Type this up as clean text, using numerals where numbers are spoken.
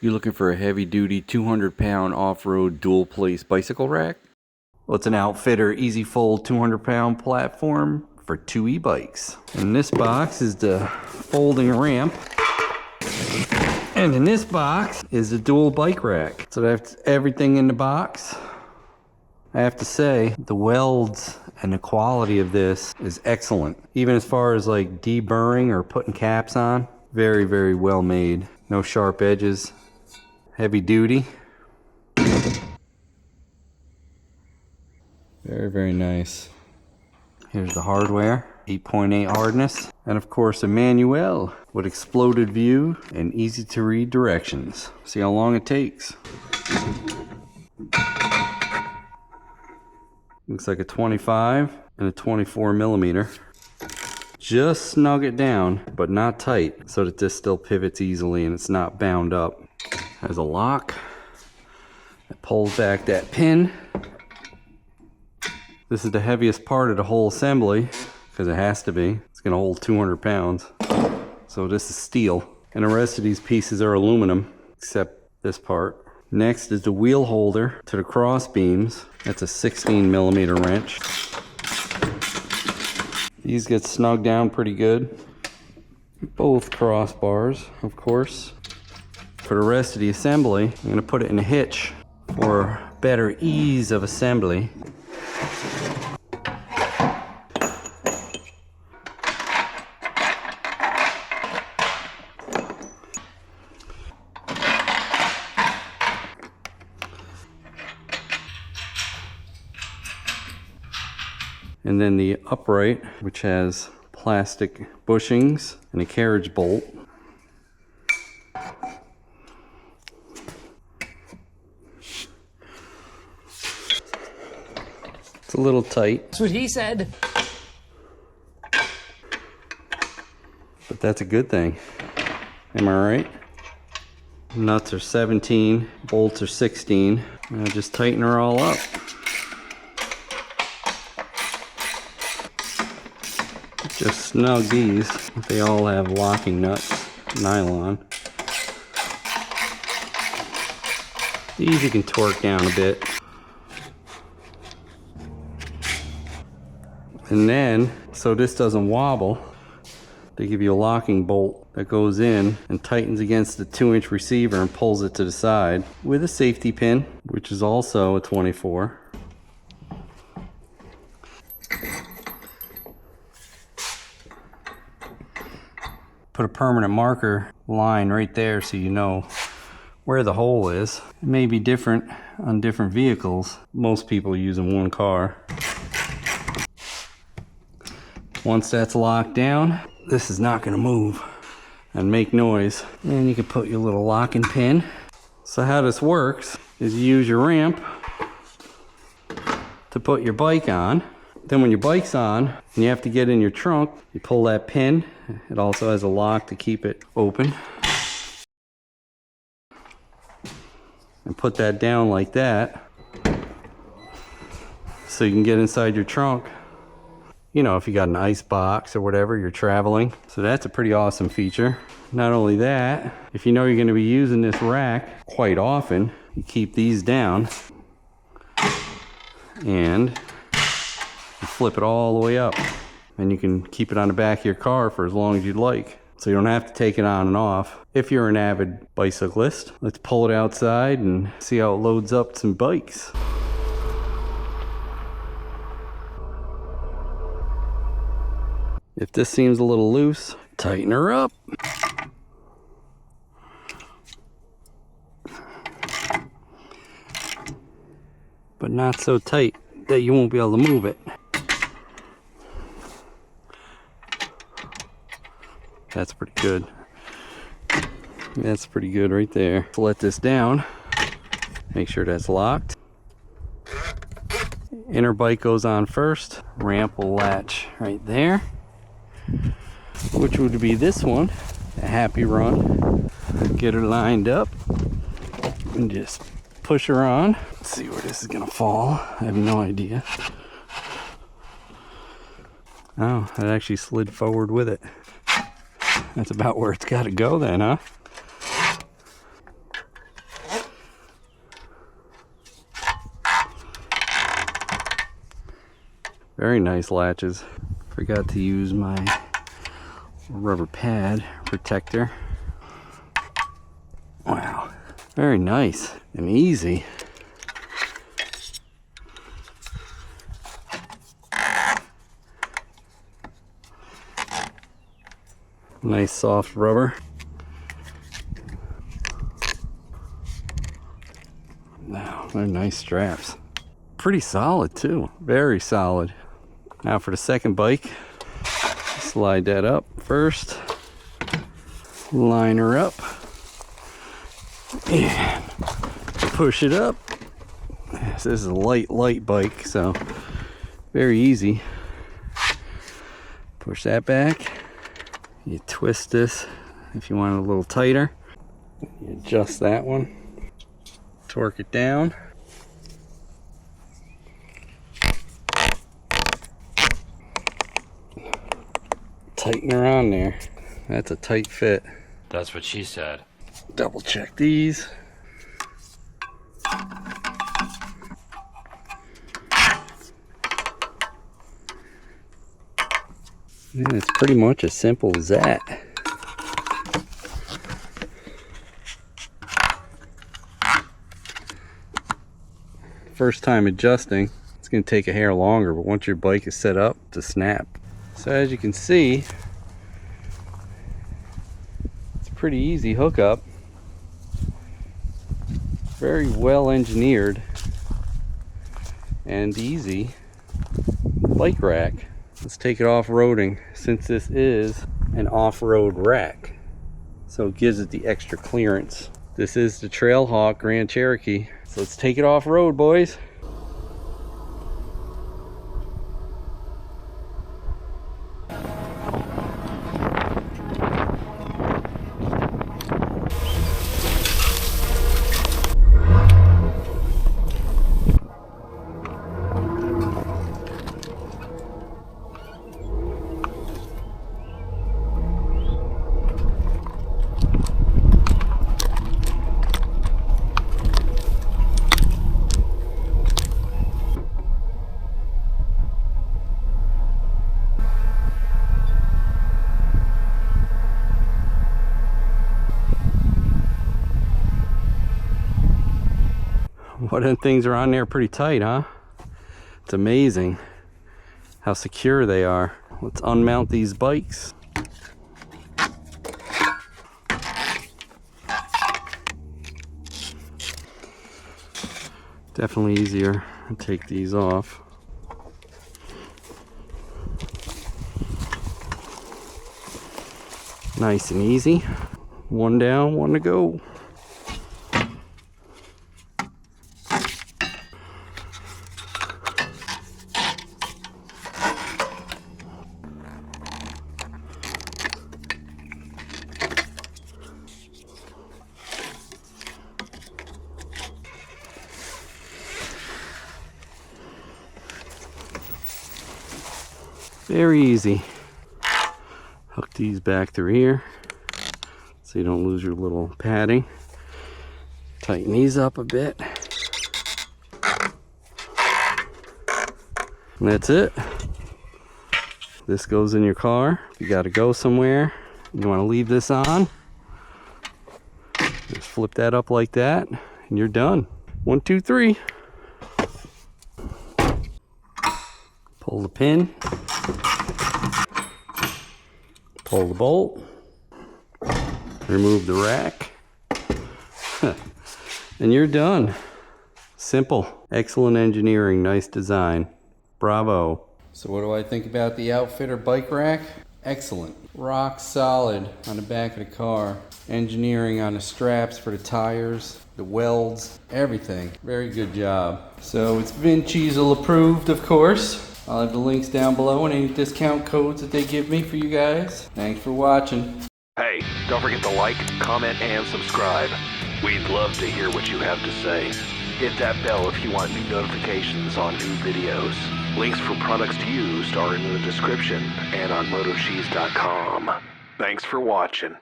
You looking for a heavy-duty 200-pound off-road dual-place bicycle rack? Well, it's an Outfitr Easy Fold 200-pound platform for two e-bikes. In this box is the folding ramp, and in this box is the dual bike rack. So that's everything in the box. I have to say, the welds and the quality of this is excellent. Even as far as like deburring or putting caps on, very, very well made. No sharp edges. Heavy duty. Very, very nice. Here's the hardware. 8.8 hardness. And of course a manual with exploded view and easy to read directions. See how long it takes. Looks like a 25 and a 24 millimeter. Just snug it down, but not tight, so that this still pivots easily and it's not bound up. Has a lock that pulls back that pin. This is the heaviest part of the whole assembly, because it has to be. It's gonna hold 200 pounds. So this is steel. And the rest of these pieces are aluminum, except this part. Next is the wheel holder to the cross beams. That's a 16 millimeter wrench. These get snugged down pretty good. Both crossbars, of course. For the rest of the assembly, I'm going to put it in a hitch for better ease of assembly. And then the upright, which has plastic bushings and a carriage bolt. It's a little tight. That's what he said. But that's a good thing. Am I right? Nuts are 17, bolts are 16. Now just tighten her all up. Just snug these. They all have locking nuts, nylon. These you can torque down a bit. And then, so this doesn't wobble, they give you a locking bolt that goes in and tightens against the 2-inch receiver and pulls it to the side with a safety pin, which is also a 24. Put a permanent marker line right there so you know where the hole is. It may be different on different vehicles. Most people are using one car. Once that's locked down, this is not going to move and make noise. And you can put your little locking pin. So how this works is you use your ramp to put your bike on. Then when your bike's on and you have to get in your trunk, you pull that pin. It also has a lock to keep it open. And put that down like that so you can get inside your trunk. You know, if you got an ice box or whatever, you're traveling. So that's a pretty awesome feature. Not only that, if you know you're going to be using this rack quite often, you keep these down and you flip it all the way up. And you can keep it on the back of your car for as long as you'd like. So you don't have to take it on and off. If you're an avid bicyclist, let's pull it outside and see how it loads up some bikes. If this seems a little loose, tighten her up. But not so tight that you won't be able to move it. That's pretty good. That's pretty good right there. So let this down. Make sure that's locked. Inner bike goes on first. Ramp will latch right there, which would be this one, a happy run. Get her lined up and just push her on. Let's see where this is gonna fall. I have no idea. Oh, it actually slid forward with it. That's about where it's got to go then, huh? Very nice latches. Forgot to use my rubber pad protector. Wow, very nice and easy. Nice soft rubber. Now, they're nice straps. Pretty solid too, very solid. Now for the second bike, slide that up first, line her up, and push it up. This is a light bike, so very easy. Push that back. You twist this if you want it a little tighter. You adjust that one. Torque it down. Tighten her on there. That's a tight fit. That's what she said. Double check these. And it's pretty much as simple as that. First time adjusting, it's going to take a hair longer, but once your bike is set up to snap. So as you can see, it's a pretty easy hookup. Very well engineered and easy bike rack. Let's take it off-roading, since this is an off-road rack, so it gives it the extra clearance. This is the Trailhawk Grand Cherokee, so let's take it off-road, boys. One of the things are on there pretty tight, huh? It's amazing how secure they are. Let's unmount these bikes. Definitely easier to take these off. Nice and easy. One down, one to go. Very easy. Hook these back through here so you don't lose your little padding. Tighten these up a bit. And that's it. This goes in your car. If you got to go somewhere, you want to leave this on, just flip that up like that and you're done. 1, 2, 3. Pull the pin. Pull the bolt, remove the rack, and you're done. Simple, excellent engineering, nice design. Bravo. So what do I think about the Outfitr bike rack? Excellent. Rock solid on the back of the car. Engineering on the straps for the tires, the welds, everything. Very good job. So it's Vin Cheezel approved, of course. I'll have the links down below and any discount codes that they give me for you guys. Thanks for watching. Hey, don't forget to like, comment, and subscribe. We'd love to hear what you have to say. Hit that bell if you want new notifications on new videos. Links for products used are in the description and on MotoCheez.com. Thanks for watching.